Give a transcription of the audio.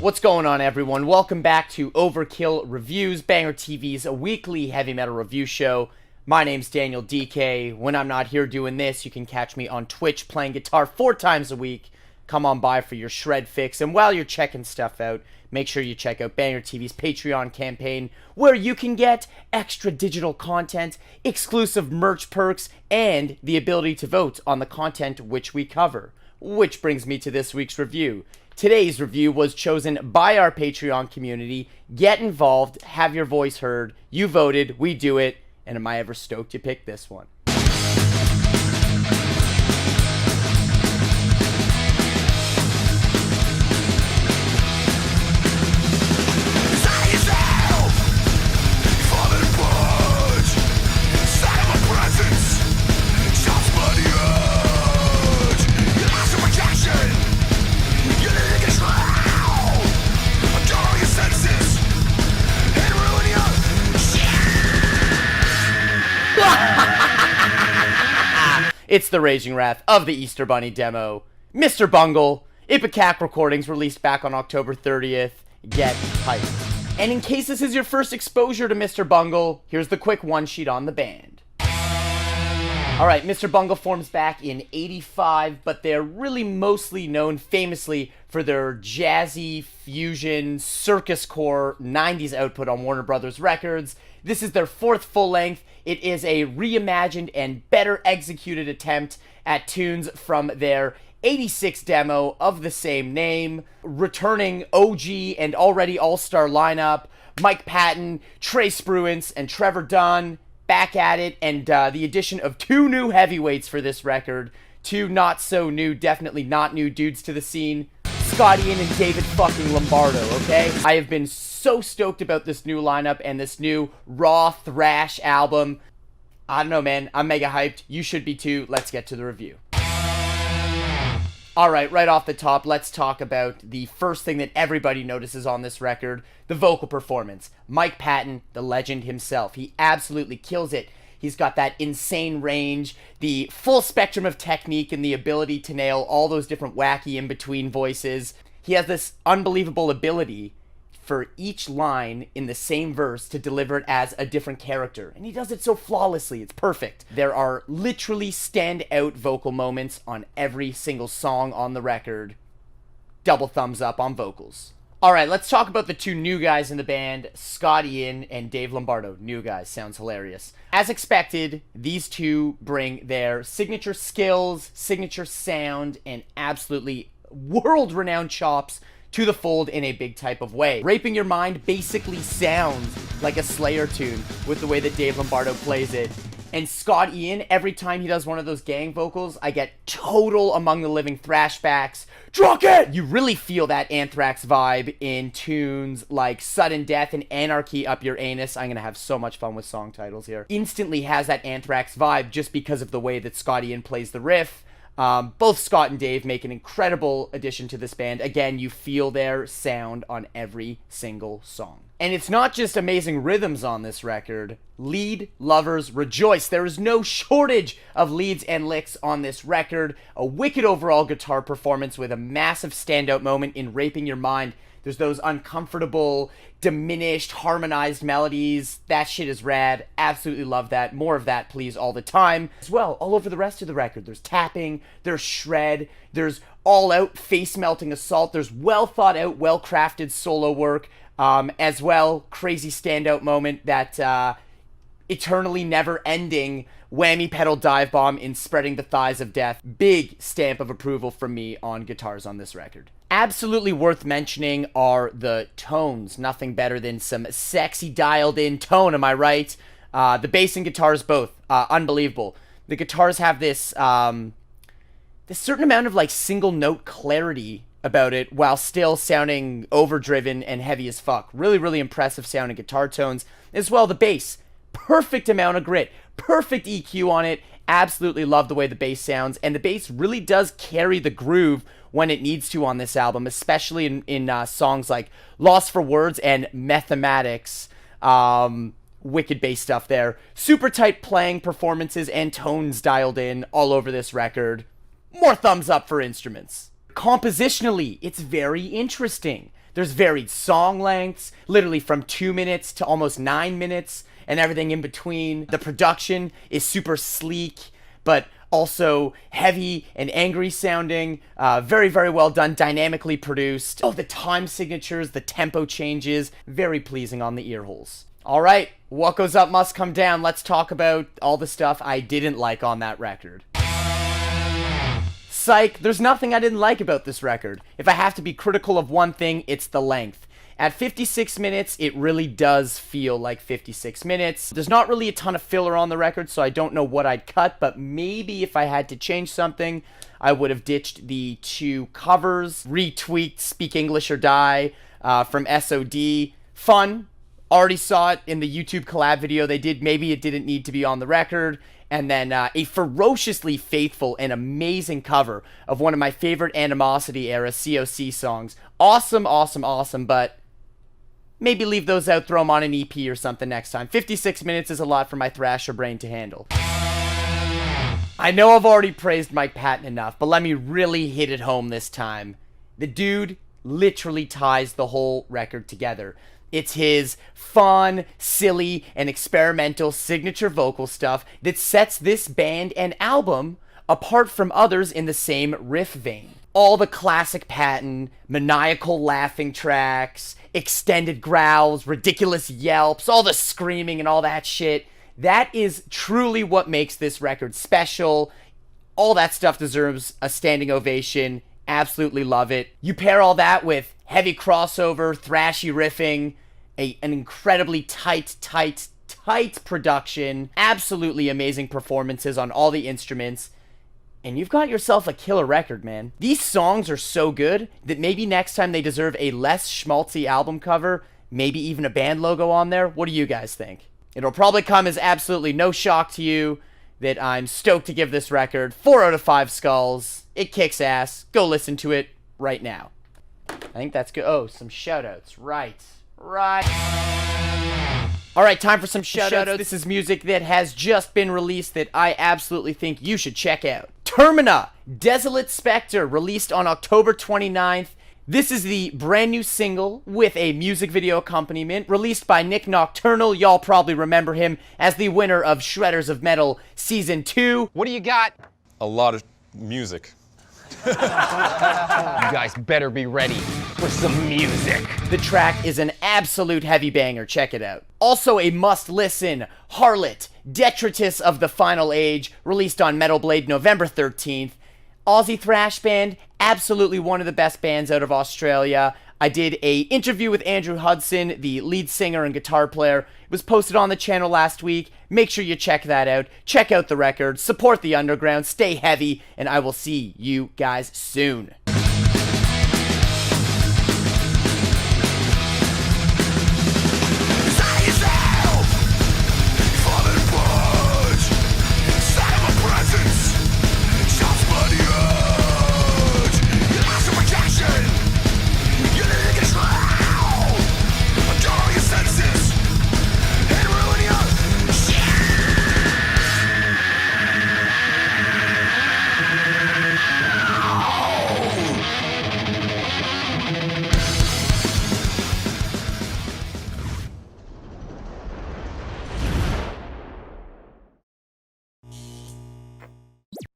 What's going on, everyone? Welcome back to Overkill Reviews, BangerTV's weekly heavy metal review show. My name's Daniel DK. When I'm not here doing this, you can catch me on Twitch playing guitar 4 times a week. Come on by for your shred fix, and while you're checking stuff out, make sure you check out BangerTV's Patreon campaign, where you can get extra digital content, exclusive merch perks, and the ability to vote on the content which we cover. Which brings me to this week's review. Today's review was chosen by our Patreon community. Get involved, have your voice heard. You voted, we do it, and am I ever stoked you picked this one? It's the raging wrath of the Easter Bunny demo, Mr. Bungle. Ipecac Recordings released back on October 30th. Get hyped. And in case this is your first exposure to Mr. Bungle, here's the quick one-sheet on the band. Alright, Mr. Bungle forms back in '85, but they're really mostly known famously for their jazzy, fusion, circus-core 90s output on Warner Brothers Records. This is their 4th full-length. It is a reimagined and better executed attempt at tunes from their '86 demo of the same name, returning OG and already all-star lineup, Mike Patton, Trey Spruance, and Trevor Dunn, back at it, and the addition of 2 new heavyweights for this record, 2 not so new, definitely not new dudes to the scene, Scott Ian and David fucking Lombardo, okay? I have been so stoked about this new lineup and this new raw thrash album. I don't know, man. I'm mega hyped. You should be too. Let's get to the review. Alright, right off the top, let's talk about the first thing that everybody notices on this record, the vocal performance. Mike Patton, the legend himself. He absolutely kills it. He's got that insane range, the full spectrum of technique, and the ability to nail all those different wacky in-between voices. He has this unbelievable ability for each line in the same verse to deliver it as a different character. And he does it so flawlessly, it's perfect. There are literally stand-out vocal moments on every single song on the record. Double thumbs up on vocals. Alright, let's talk about the 2 new guys in the band, Scott Ian and Dave Lombardo. New guys, sounds hilarious. As expected, these 2 bring their signature skills, signature sound, and absolutely world-renowned chops to the fold in a big type of way. Raping Your Mind basically sounds like a Slayer tune with the way that Dave Lombardo plays it. And Scott Ian, every time he does one of those gang vocals, I get total Among the Living thrashbacks. Drunk it! You really feel that Anthrax vibe in tunes like Sudden Death and Anarchy Up Your Anus. I'm gonna have so much fun with song titles here. Instantly has that Anthrax vibe just because of the way that Scott Ian plays the riff. Both Scott and Dave make an incredible addition to this band. Again, you feel their sound on every single song. And it's not just amazing rhythms on this record. Lead lovers rejoice. There is no shortage of leads and licks on this record. A wicked overall guitar performance with a massive standout moment in Raping Your Mind. There's those uncomfortable, diminished, harmonized melodies. That shit is rad. Absolutely love that. More of that, please, all the time. As well, all over the rest of the record, there's tapping, there's shred, there's all-out face-melting assault, there's well-thought-out, well-crafted solo work, as well, crazy standout moment, that eternally never-ending whammy pedal dive bomb in Spreading the Thighs of Death. Big stamp of approval from me on guitars on this record. Absolutely worth mentioning are the tones. Nothing better than some sexy dialed-in tone, am I right? The bass and guitars both, unbelievable. The guitars have this certain amount of like single note clarity about it while still sounding overdriven and heavy as fuck. Really, really impressive sounding guitar tones. As well, the bass. Perfect amount of grit. Perfect EQ on it. Absolutely love the way the bass sounds. And the bass really does carry the groove when it needs to on this album, especially in songs like Lost for Words and Mathematics. Wicked bass stuff there. Super tight playing performances and tones dialed in all over this record. More thumbs up for instruments. Compositionally, it's very interesting. There's varied song lengths, literally from 2 minutes to almost 9 minutes, and everything in between. The production is super sleek, but also heavy and angry sounding. Very, very well done, dynamically produced. Oh, the time signatures, the tempo changes, very pleasing on the ear holes. All right, what goes up must come down. Let's talk about all the stuff I didn't like on that record. Psych, there's nothing I didn't like about this record. If I have to be critical of one thing, it's the length. At 56 minutes, it really does feel like 56 minutes. There's not really a ton of filler on the record, so I don't know what I'd cut, but maybe if I had to change something, I would have ditched the 2 covers, retweaked Speak English or Die from SOD. Fun. Already saw it in the YouTube collab video they did. Maybe it didn't need to be on the record. And then a ferociously faithful and amazing cover of one of my favorite Animosity era COC songs. Awesome, awesome, awesome, but maybe leave those out, throw them on an EP or something next time. 56 minutes is a lot for my thrasher brain to handle. I know I've already praised Mike Patton enough, but let me really hit it home this time. The dude literally ties the whole record together. It's his fun, silly, and experimental signature vocal stuff that sets this band and album apart from others in the same riff vein. All the classic Patton, maniacal laughing tracks, extended growls, ridiculous yelps, all the screaming and all that shit. That is truly what makes this record special. All that stuff deserves a standing ovation. Absolutely love it. You pair all that with heavy crossover, thrashy riffing, an incredibly tight production, absolutely amazing performances on all the instruments, and you've got yourself a killer record, man. These songs are so good that maybe next time they deserve a less schmaltzy album cover, maybe even a band logo on there. What do you guys think? It'll probably come as absolutely no shock to you that I'm stoked to give this record 4 out of 5 skulls. It kicks ass. Go listen to it right now. I think that's good. Oh, some shoutouts. Right. Alright, time for some shoutouts. This is music that has just been released that I absolutely think you should check out. TERMINA, Desolate SPECTER, released on October 29th. This is the brand new single with a music video accompaniment released by Nick Nocturnal. Y'all probably remember him as the winner of Shredders of Metal Season 2. What do you got? A lot of music. You guys better be ready for some music. The track is an absolute heavy banger. Check it out. Also a must-listen, HARLOTT, Detritus of the Final Age, released on Metal Blade November 13th. Aussie thrash band, absolutely one of the best bands out of Australia. I did a interview with Andrew Hudson, the lead singer and guitar player. It was posted on the channel last week. Make sure you check that out. Check out the record, support the underground, stay heavy, and I will see you guys soon.